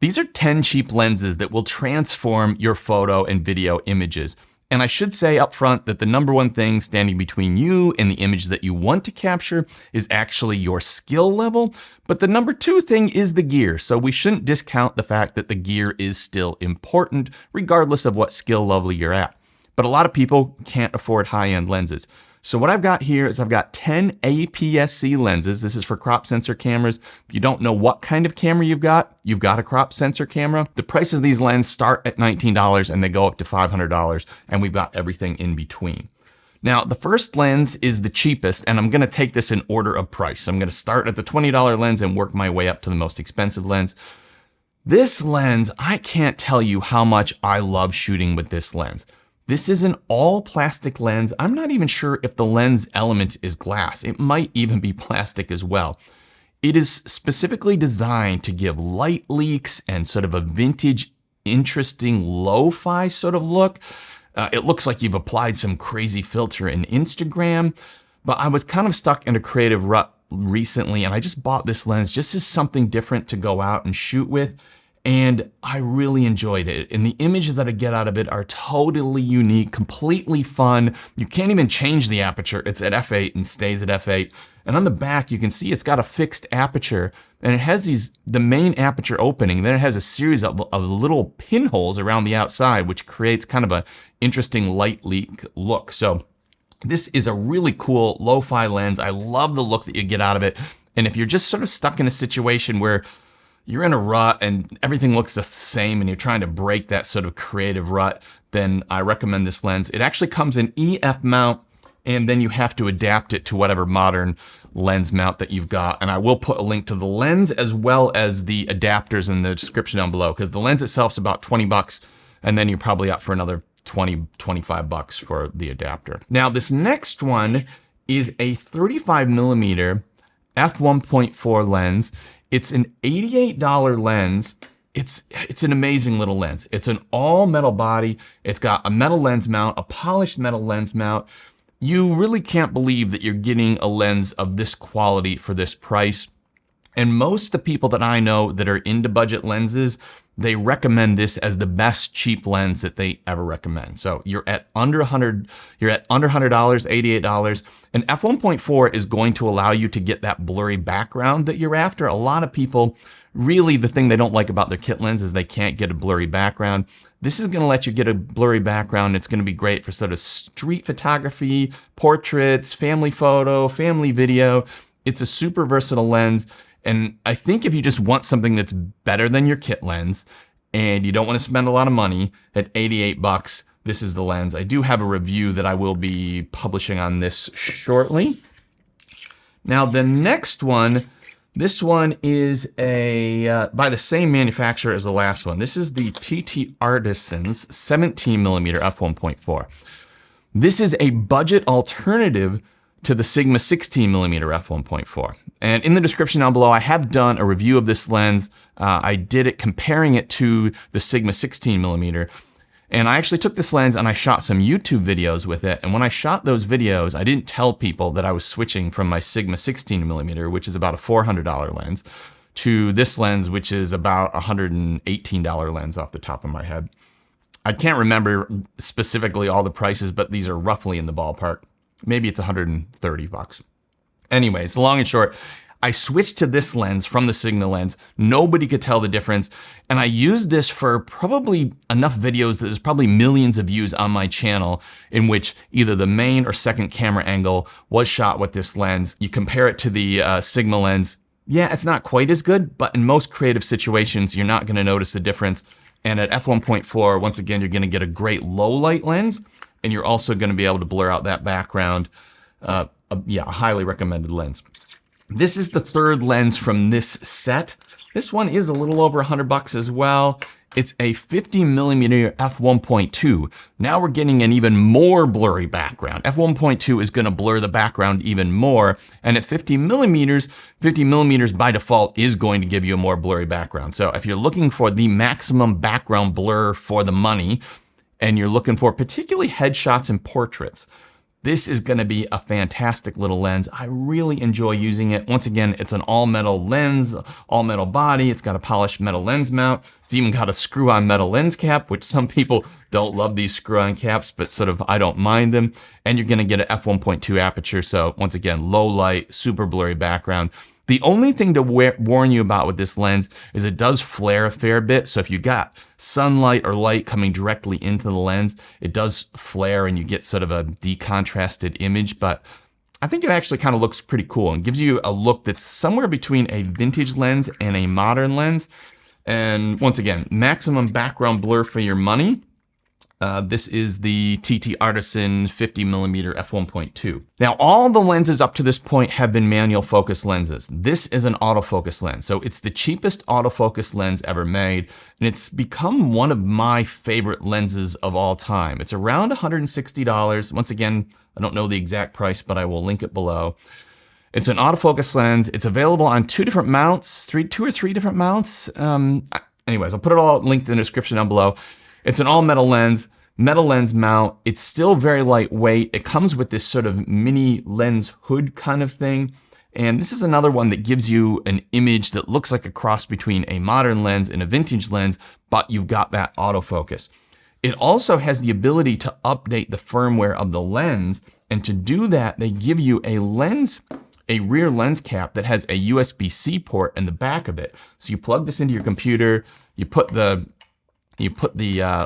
These are 10 cheap lenses that will transform your photo and video images. And I should say up front that the number one thing standing between you and the image that you want to capture is actually your skill level. But the number two thing is the gear. So we shouldn't discount the fact that the gear is still important, regardless of what skill level you're at. But a lot of people can't afford high-end lenses. So what I've got here is I've got 10 APS-C lenses. This is for crop sensor cameras. If you don't know what kind of camera you've got a crop sensor camera. The prices of these lenses start at $19 and they go up to $500, and we've got everything in between. Now, the first lens is the cheapest, and I'm gonna take this in order of price. I'm gonna start at the $20 lens and work my way up to the most expensive lens. This lens, I can't tell you how much I love shooting with this lens. This is an all plastic lens. I'm not even sure if the lens element is glass. It might even be plastic as well. It is specifically designed to give light leaks and sort of a vintage, interesting lo-fi sort of look. It looks like you've applied some crazy filter in Instagram, but I was kind of stuck in a creative rut recently, and I just bought this lens just as something different to go out and shoot with. And I really enjoyed it. And the images that I get out of it are totally unique, completely fun. You can't even change the aperture. It's at f8 and stays at f8. And on the back, you can see it's got a fixed aperture, and it has the main aperture opening. Then it has a series of little pinholes around the outside, which creates kind of an interesting light leak look. So this is a really cool lo-fi lens. I love the look that you get out of it. And if you're just sort of stuck in a situation where you're in a rut and everything looks the same and you're trying to break that sort of creative rut, then I recommend this lens. It actually comes in EF mount, and then you have to adapt it to whatever modern lens mount that you've got. And I will put a link to the lens as well as the adapters in the description down below, because the lens itself is about 20 bucks, and then you're probably up for another 20, 25 bucks for the adapter. Now, this next one is a 35 millimeter f1.4 lens. It's an $88 lens. It's an amazing little lens. It's an all metal body. It's got a metal lens mount, a polished metal lens mount. You really can't believe that you're getting a lens of this quality for this price. And most of the people that I know that are into budget lenses, they recommend this as the best cheap lens that they ever recommend. So you're at under $100, $88. And f1.4 is going to allow you to get that blurry background that you're after. A lot of people, really the thing they don't like about their kit lens is they can't get a blurry background. This is gonna let you get a blurry background. It's gonna be great for sort of street photography, portraits, family photo, family video. It's a super versatile lens. And I think if you just want something that's better than your kit lens and you don't want to spend a lot of money, at 88 bucks, this is the lens. I do have a review that I will be publishing on this shortly. Now the next one, this one is by the same manufacturer as the last one. This is the TT Artisans 17 millimeter f1.4. This is a budget alternative to the Sigma 16 millimeter f1.4. And in the description down below, I have done a review of this lens. I did it comparing it to the Sigma 16 millimeter. And I actually took this lens and I shot some YouTube videos with it. And when I shot those videos, I didn't tell people that I was switching from my Sigma 16 millimeter, which is about a $400 lens, to this lens, which is about a $118 lens off the top of my head. I can't remember specifically all the prices, but these are roughly in the ballpark. Maybe it's 130 bucks. Anyways, long and short, I switched to this lens from the Sigma lens. Nobody could tell the difference. And I used this for probably enough videos that there's probably millions of views on my channel in which either the main or second camera angle was shot with this lens. You compare it to the Sigma lens. Yeah, it's not quite as good, but in most creative situations, you're not gonna notice the difference. And at f1.4, once again, you're gonna get a great low light lens, and you're also gonna be able to blur out that background. Yeah, a highly recommended lens. This is the third lens from this set. This one is a little over 100 bucks as well. It's a 50 millimeter f1.2. Now we're getting an even more blurry background. f1.2 is gonna blur the background even more. And at 50 millimeters by default is going to give you a more blurry background. So if you're looking for the maximum background blur for the money, and you're looking for particularly headshots and portraits, This is going to be a fantastic little lens. I really enjoy using it. Once again, it's an all metal lens, all metal body. It's got a polished metal lens mount. It's even got a screw on metal lens cap, which some people don't love these screw on caps, but sort of I don't mind them. And you're going to get an f1.2 aperture. So once again, low light, super blurry background. The only thing to warn you about with this lens is it does flare a fair bit. So if you got sunlight or light coming directly into the lens, it does flare and you get sort of a decontrasted image. But I think it actually kind of looks pretty cool and gives you a look that's somewhere between a vintage lens and a modern lens. And once again, maximum background blur for your money. This is the TT Artisan 50mm f1.2. Now, all the lenses up to this point have been manual focus lenses. This is an autofocus lens. So it's the cheapest autofocus lens ever made, and it's become one of my favorite lenses of all time. It's around $160. Once again, I don't know the exact price, but I will link it below. It's an autofocus lens. It's available on two different mounts, two or three different mounts. Anyways, I'll put it all linked in the description down below. It's an all metal lens mount. It's still very lightweight. It comes with this sort of mini lens hood kind of thing. And this is another one that gives you an image that looks like a cross between a modern lens and a vintage lens, but you've got that autofocus. It also has the ability to update the firmware of the lens. And to do that, they give you a rear lens cap that has a USB-C port in the back of it. So you plug this into your computer, you put the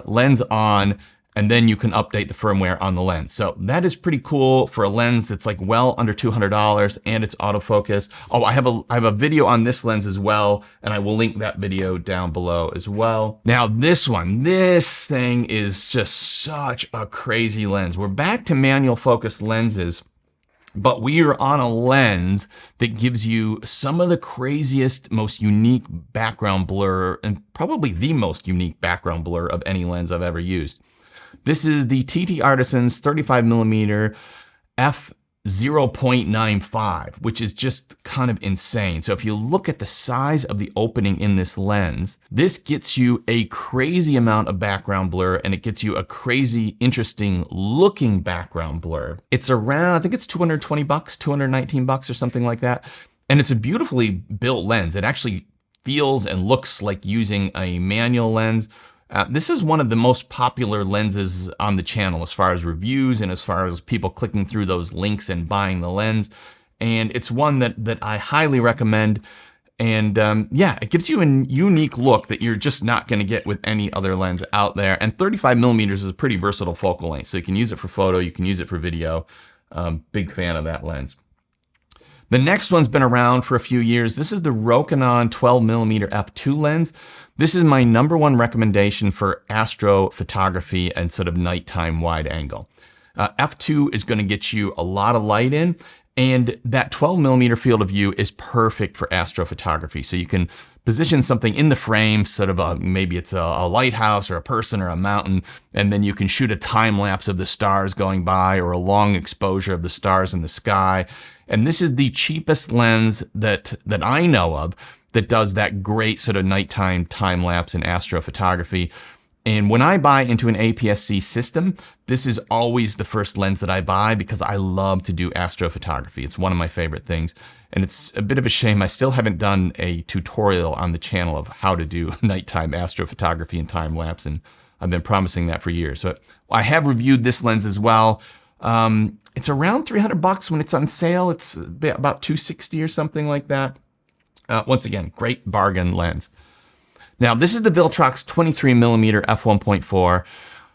lens on, and then you can update the firmware on the lens. So that is pretty cool for a lens that's like well under $200 and it's autofocus. Oh, I have a video on this lens as well, and I will link that video down below as well. Now this thing is just such a crazy lens. We're back to manual focus lenses, but we are on a lens that gives you some of the craziest, most unique background blur, and probably the most unique background blur of any lens I've ever used. This is the TT Artisan's 35mm f/0.95, which is just kind of insane. So if you look at the size of the opening in this lens, this gets you a crazy amount of background blur, and it gets you a crazy, interesting looking background blur. It's around, I think it's $220, $219 or something like that. And it's a beautifully built lens. It actually feels and looks like using a manual lens. This is one of the most popular lenses on the channel as far as reviews and as far as people clicking through those links and buying the lens. And it's one that I highly recommend. And yeah, it gives you a unique look that you're just not going to get with any other lens out there. And 35mm is a pretty versatile focal length. So you can use it for photo, you can use it for video. Big fan of that lens. The next one's been around for a few years. This is the Rokinon 12mm f2 lens. This is my #1 recommendation for astrophotography and sort of nighttime wide angle. F2 is going to get you a lot of light in, and that 12mm field of view is perfect for astrophotography. So you can position something in the frame, sort of maybe it's a lighthouse or a person or a mountain, and then you can shoot a time lapse of the stars going by or a long exposure of the stars in the sky. And this is the cheapest lens that I know of that does that great sort of nighttime time lapse in astrophotography. And when I buy into an APS-C system, this is always the first lens that I buy because I love to do astrophotography. It's one of my favorite things. And it's a bit of a shame I still haven't done a tutorial on the channel of how to do nighttime astrophotography and time lapse. And I've been promising that for years. But I have reviewed this lens as well. It's around $300 when it's on sale. It's about $260 or something like that. Once again, great bargain lens. Now, this is the Viltrox 23mm f1.4. I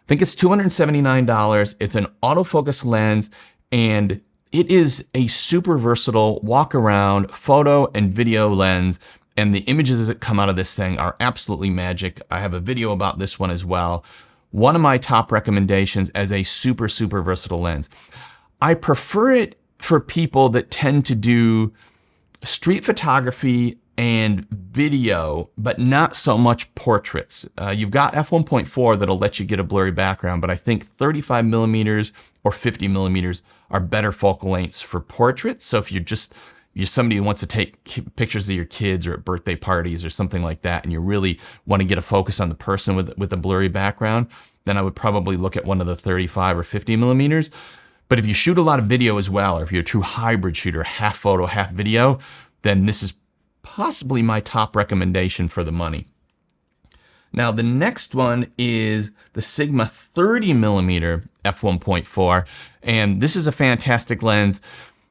think it's $279. It's an autofocus lens, and it is a super versatile walk-around photo and video lens, and the images that come out of this thing are absolutely magic. I have a video about this one as well. One of my top recommendations as a super, super versatile lens. I prefer it for people that tend to do street photography and video, but not so much portraits. You've got f1.4 that'll let you get a blurry background, but I think 35mm or 50mm are better focal lengths for portraits. So if you're somebody who wants to take pictures of your kids or at birthday parties or something like that, and you really want to get a focus on the person with a blurry background, then I would probably look at one of the 35 or 50mm. But if you shoot a lot of video as well, or if you're a true hybrid shooter, half photo, half video, then this is possibly my top recommendation for the money. Now, the next one is the Sigma 30mm f1.4, and this is a fantastic lens.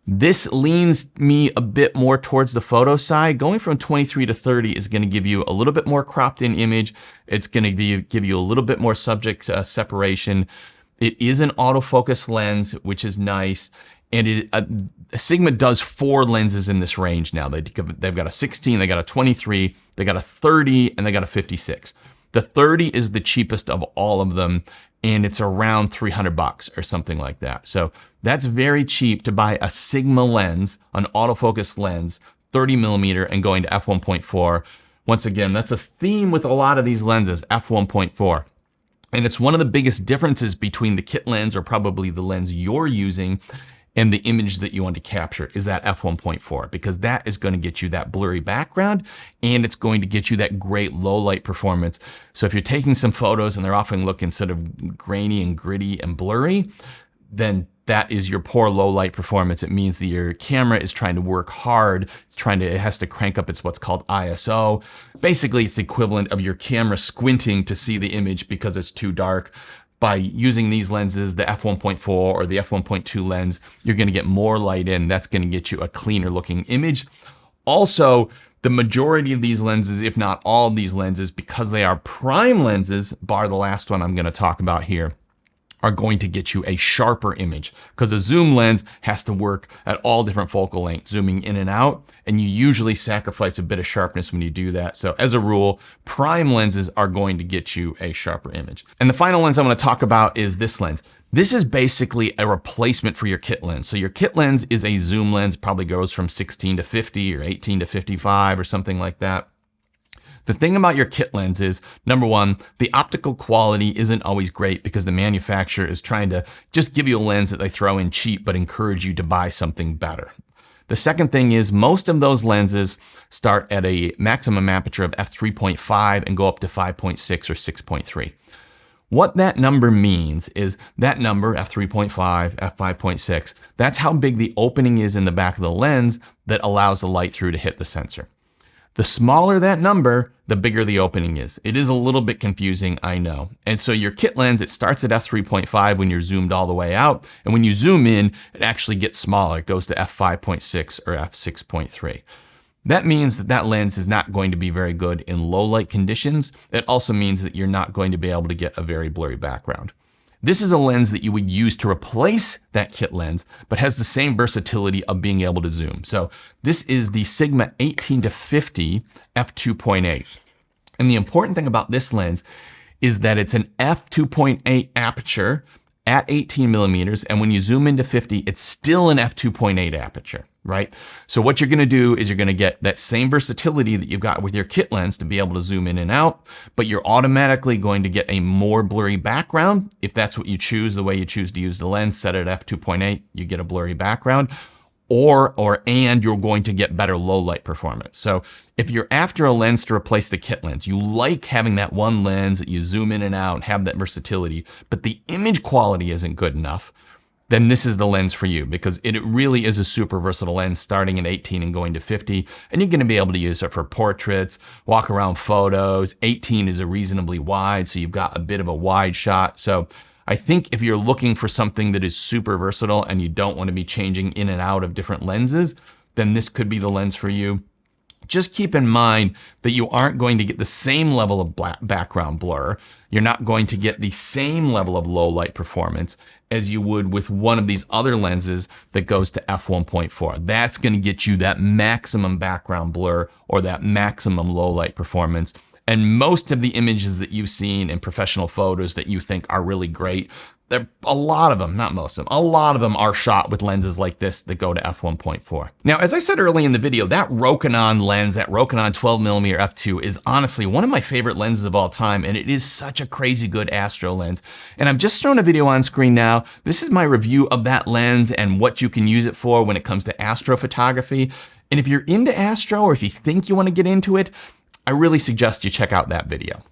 This leans me a bit more towards the photo side. Going from 23 to 30 is going to give you a little bit more cropped in image. It's going to give you a little bit more subject separation. It is an autofocus lens, which is nice. And Sigma does 4 lenses in this range now. They've got a 16, they got a 23, they got a 30, and they got a 56. The 30 is the cheapest of all of them, and it's around $300 or something like that. So that's very cheap to buy a Sigma lens, an autofocus lens, 30mm, and going to f1.4. Once again, that's a theme with a lot of these lenses, f1.4. And it's one of the biggest differences between the kit lens, or probably the lens you're using, and the image that you want to capture is that f1.4, because that is going to get you that blurry background, and it's going to get you that great low light performance. So if you're taking some photos and they're often looking sort of grainy and gritty and blurry, then that is your poor low light performance. It means that your camera is trying to work hard. It has to crank up its what's called ISO. Basically, it's the equivalent of your camera squinting to see the image because it's too dark. By using these lenses, the f1.4 or the f1.2 lens, you're going to get more light in. That's going to get you a cleaner looking image. Also, the majority of these lenses, if not all of these lenses, because they are prime lenses, bar the last one I'm going to talk about here, are going to get you a sharper image, because a zoom lens has to work at all different focal lengths, zooming in and out, and you usually sacrifice a bit of sharpness when you do that. So as a rule, prime lenses are going to get you a sharper image. And the final lens I want to talk about is this lens. This is basically a replacement for your kit lens. So your kit lens is a zoom lens, probably goes from 16 to 50 or 18 to 55 or something like that. The thing about your kit lens is, number one, the optical quality isn't always great because the manufacturer is trying to just give you a lens that they throw in cheap but encourage you to buy something better. The second thing is, most of those lenses start at a maximum aperture of f3.5 and go up to 5.6 or 6.3. What that number means is that number, f3.5, f5.6, that's how big the opening is in the back of the lens that allows the light through to hit the sensor. The smaller that number, the bigger the opening is. It is a little bit confusing, I know. And so your kit lens, it starts at f3.5 when you're zoomed all the way out. And when you zoom in, it actually gets smaller. It goes to f5.6 or f6.3. That means that that lens is not going to be very good in low light conditions. It also means that you're not going to be able to get a very blurry background. This is a lens that you would use to replace that kit lens, but has the same versatility of being able to zoom. So this is the Sigma 18 to 50 f2.8. And the important thing about this lens is that it's an f2.8 aperture at 18 millimeters. And when you zoom into 50, it's still an f2.8 aperture, right? So what you're going to do is you're going to get that same versatility that you've got with your kit lens to be able to zoom in and out, but you're automatically going to get a more blurry background. If that's what you choose, the way you choose to use the lens, set it at f2.8, you get a blurry background. And you're going to get better low light performance. So if you're after a lens to replace the kit lens, you like having that one lens that you zoom in and out and have that versatility, but the image quality isn't good enough, then this is the lens for you, because it really is a super versatile lens starting at 18 and going to 50. And you're going to be able to use it for portraits, walk around photos. 18 is a reasonably wide, so you've got a bit of a wide shot. So I think if you're looking for something that is super versatile and you don't want to be changing in and out of different lenses, then this could be the lens for you. Just keep in mind that you aren't going to get the same level of background blur. You're not going to get the same level of low light performance as you would with one of these other lenses that goes to f1.4. That's going to get you that maximum background blur or that maximum low light performance. And most of the images that you've seen in professional photos that you think are really great, a lot of them, not most of them, a lot of them are shot with lenses like this that go to f1.4. Now, as I said early in the video, that Rokinon lens, that Rokinon 12mm f2 is honestly one of my favorite lenses of all time, and it is such a crazy good astro lens. And I've just thrown a video on screen now. This is my review of that lens and what you can use it for when it comes to astrophotography. And if you're into astro, or if you think you want to get into it, I really suggest you check out that video.